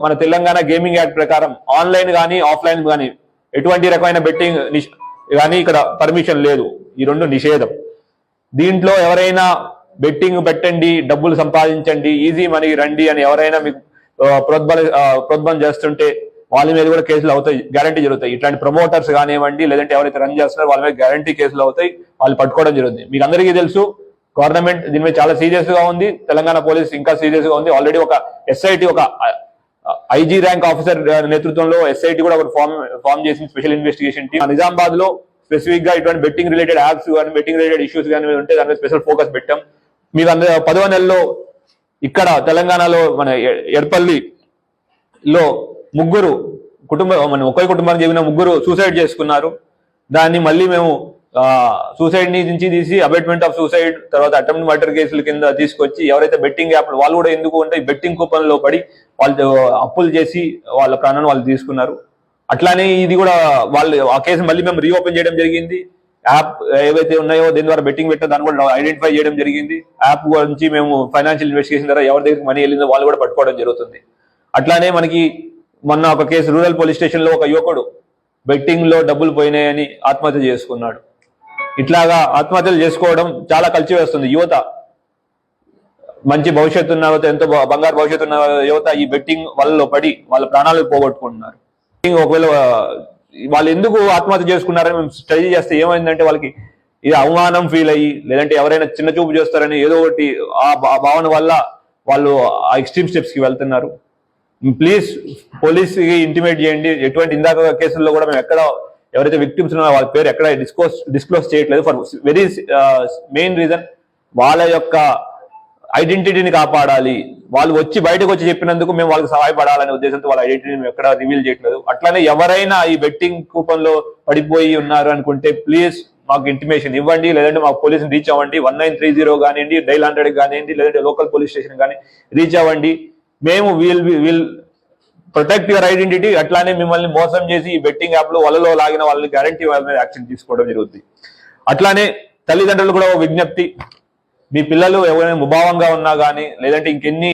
మన Telangana gaming act ప్రకారం online కానీ ఆఫ్లైన్ కానీ ఎటువంటి రకమైన బెట్టింగ్ కానీ ఇక్కడ పర్మిషన్ లేదు. ఈ రెండు నిషేధం. దీంట్లో ఎవరైనా బెట్టింగ్ పెట్టండి, డబ్బులు సంపాదించండి, ఈజీ మనీ రండి అని ఎవరైనా మీకు ప్రోద్బలం చేస్తుంటే వాళ్ళ మీద కూడా కేసులు అవుతాయి, గ్యారంటీ జరుగుతాయి. ఇట్లాంటి ప్రమోటర్స్ కానివ్వండి, లేదంటే ఎవరైతే రన్ చేస్తున్నారో వాళ్ళ మీద గ్యారంటీ కేసులు అవుతాయి, వాళ్ళు పట్టుకోవడం జరుగుతుంది. మీకు అందరికీ తెలుసు, గవర్నమెంట్ దీని మీద చాలా సీరియస్ గా ఉంది. తెలంగాణ పోలీస్ ఇంకా సీరియస్ గా ఉంది. ఆల్రెడీ ఒక ఎస్ఐటి, ఒక ఐజీ ర్యాంక్ ఆఫీసర్ నేతృత్వంలో ఎస్ఐటి కూడా ఒక ఫామ్ చేసింది, స్పెషల్ ఇన్వెస్టిగేషన్ టీమ్. నిజామాబాద్ లో స్పెసిఫిక్ గా ఇటువంటి బెట్టింగ్ రిలేటెడ్ యాప్స్ కానీ బెట్టింగ్ రిలేటెడ్ ఇష్యూస్ కానీ ఉంటే దాని మీద స్పెషల్ ఫోకస్ పెట్టాం. మీకు 10వ నెలలో ఇక్కడ తెలంగాణలో మన ఎర్పల్లిలో ముగ్గురు ఒకే కుటుంబానికి చెందిన ముగ్గురు సూసైడ్ చేసుకున్నారు. దాన్ని మళ్ళీ మేము సూసైడ్ నుంచి తీసి అబేట్మెంట్ ఆఫ్ సూసైడ్, తర్వాత అటెంప్ట్ మర్డర్ కేసుల కింద తీసుకొచ్చి ఎవరైతే బెట్టింగ్ యాప్ వాళ్ళు కూడా ఎందుకు అంటే బెట్టింగ్ కూపన్ లో పడి వాళ్ళు అప్పులు చేసి వాళ్ళ ప్రాణాన్ని వాళ్ళు తీసుకున్నారు. అట్లానే ఇది కూడా వాళ్ళు ఆ కేసు మళ్ళీ మేము రీఓపెన్ చేయడం జరిగింది. యాప్ ఏవైతే ఉన్నాయో దీని ద్వారా బెట్టింగ్ పెట్టారు దాన్ని కూడా ఐడెంటిఫై చేయడం జరిగింది. యాప్ గురించి మేము ఫైనాన్షియల్ ఇన్వెస్టిగేషన్ ద్వారా ఎవరి దగ్గరికి మనీ వెళ్ళిందో వాళ్ళు కూడా పట్టుకోవడం జరుగుతుంది. అట్లానే మనకి మొన్న ఒక కేసు రూరల్ పోలీస్ స్టేషన్ లో ఒక యువకుడు బెట్టింగ్ లో డబ్బులు పోయినాయని ఆత్మహత్య చేసుకున్నాడు. ఇట్లాగా ఆత్మహత్యలు చేసుకోవడం చాలా కలిసివేస్తుంది. యువత మంచి భవిష్యత్తు ఉన్న యువత, ఎంతో బంగారు భవిష్యత్తు ఉన్న యువత ఈ బెట్టింగ్ వలలో పడి వాళ్ళ ప్రాణాలు పోగొట్టుకుంటున్నారు. ఒకవేళ వాళ్ళు ఎందుకు ఆత్మహత్య చేసుకున్నారని మేము స్టడీ చేస్తే ఏమైందంటే వాళ్ళకి ఇది అవమానం ఫీల్ అయ్యి, లేదంటే ఎవరైనా చిన్న చూపు చేస్తారని ఏదో ఒకటి ఆ భావన వల్ల వాళ్ళు ఆ ఎక్స్ట్రీమ్ స్టెప్స్ కి వెళ్తున్నారు. ప్లీజ్ పోలీస్కి ఇంటిమేట్ చేయండి. ఎటువంటి ఇందాక కేసుల్లో కూడా మేము ఎక్కడ ఎవరైతే విక్టిమ్స్ ఉన్నారో వాళ్ళ పేరు ఎక్కడ డిస్క్లోజ్ చేయట్లేదు. ఫర్ వెరీ మెయిన్ రీజన్ వాళ్ళ యొక్క ఐడెంటిటీని కాపాడాలి. వాళ్ళు వచ్చి బయటకు వచ్చి చెప్పినందుకు మేము వాళ్ళకి సహాయపడాలనే ఉద్దేశంతో వాళ్ళ ఐడెంటిటీని ఎక్కడ రివీల్ చేయట్లేదు. అట్లానే ఎవరైనా ఈ బెట్టింగ్ కూపన్ లో పడిపోయి ఉన్నారు అనుకుంటే ప్లీజ్ మాకు ఇంటిమేషన్ ఇవ్వండి, లేదంటే మాకు పోలీసుని రీచ్ అవ్వండి. 1930 కానివ్వండి, డైల్ 100 కానివ్వండి, లేదంటే లోకల్ పోలీస్ స్టేషన్ కానీ రీచ్ అవ్వండి. మేము విల్ ప్రొటెక్ట్ యువర్ ఐడెంటిటీ. అట్లానే మిమ్మల్ని మోసం చేసి ఈ బెట్టింగ్ యాప్ లో వలలో లాగిన వాళ్ళని గ్యారంటీ వాళ్ళ మీద యాక్షన్ తీసుకోవడం జరుగుతుంది. అట్లానే తల్లిదండ్రులు కూడా విజ్ఞప్తి, మీ పిల్లలు ఎవరైనా ముభావంగా ఉన్నా కానీ, లేదంటే ఇంకెన్ని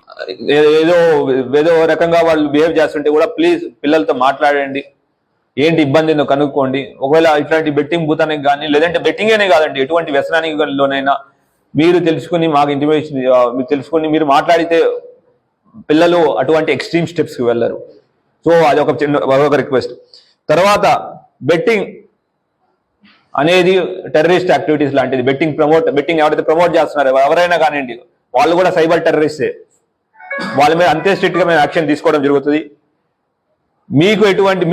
ఏదో రకంగా వాళ్ళు బిహేవ్ చేస్తుంటే కూడా ప్లీజ్ పిల్లలతో మాట్లాడండి. ఏంటి ఇబ్బంది కనుక్కోండి. ఒకవేళ ఇట్లాంటి బెట్టింగ్ భూతానికి కానీ, లేదంటే బెట్టింగ్ అనే కాదండి, ఎటువంటి వ్యసనానిలోనైనా మీరు తెలుసుకుని మాకు ఇంటిమేషన్ మీరు తెలుసుకుని మీరు మాట్లాడితే పిల్లలు అటువంటి ఎక్స్ట్రీమ్ స్టెప్స్ కి వెళ్ళరు. సో అది ఒక రిక్వెస్ట్. తర్వాత బెట్టింగ్ అనేది టెర్రరిస్ట్ యాక్టివిటీస్ లాంటిది. బెట్టింగ్ ఎవరైతే ప్రమోట్ చేస్తున్నారో ఎవరైనా కానివ్వండి, వాళ్ళు కూడా సైబర్ టెర్రరిస్టే. వాళ్ళ మీద అంతే స్ట్రిక్ట్ గా మేము యాక్షన్ తీసుకోవడం జరుగుతుంది.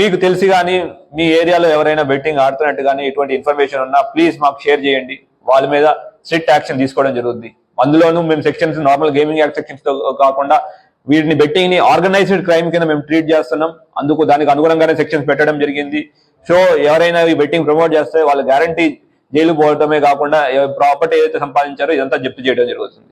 మీకు తెలిసి కానీ మీ ఏరియాలో ఎవరైనా బెట్టింగ్ ఆడుతున్నట్టు కానీ ఎటువంటి ఇన్ఫర్మేషన్ ఉన్నా ప్లీజ్ మాకు షేర్ చేయండి. వాళ్ళ మీద స్ట్రిక్ట్ యాక్షన్ తీసుకోవడం జరుగుతుంది. అందులోనూ మేము sections normal gaming act sections తో కాకుండా వీటిని బెట్టింగ్ ని ఆర్గనైజ్డ్ క్రైమ్ కింద మేము ట్రీట్ చేస్తున్నాం. దానికి అనుగుణంగానే సెక్షన్స్ పెట్టడం జరిగింది. సో ఎవరైనా ఈ బెట్టింగ్ ప్రమోట్ చేస్తే వాళ్ళ గ్యారంటీ జైలు పోవడమే కాకుండా ప్రాపర్టీ ఏదైతే సంపాదించారో ఇదంతా జప్తు చేయడం జరుగుతుంది.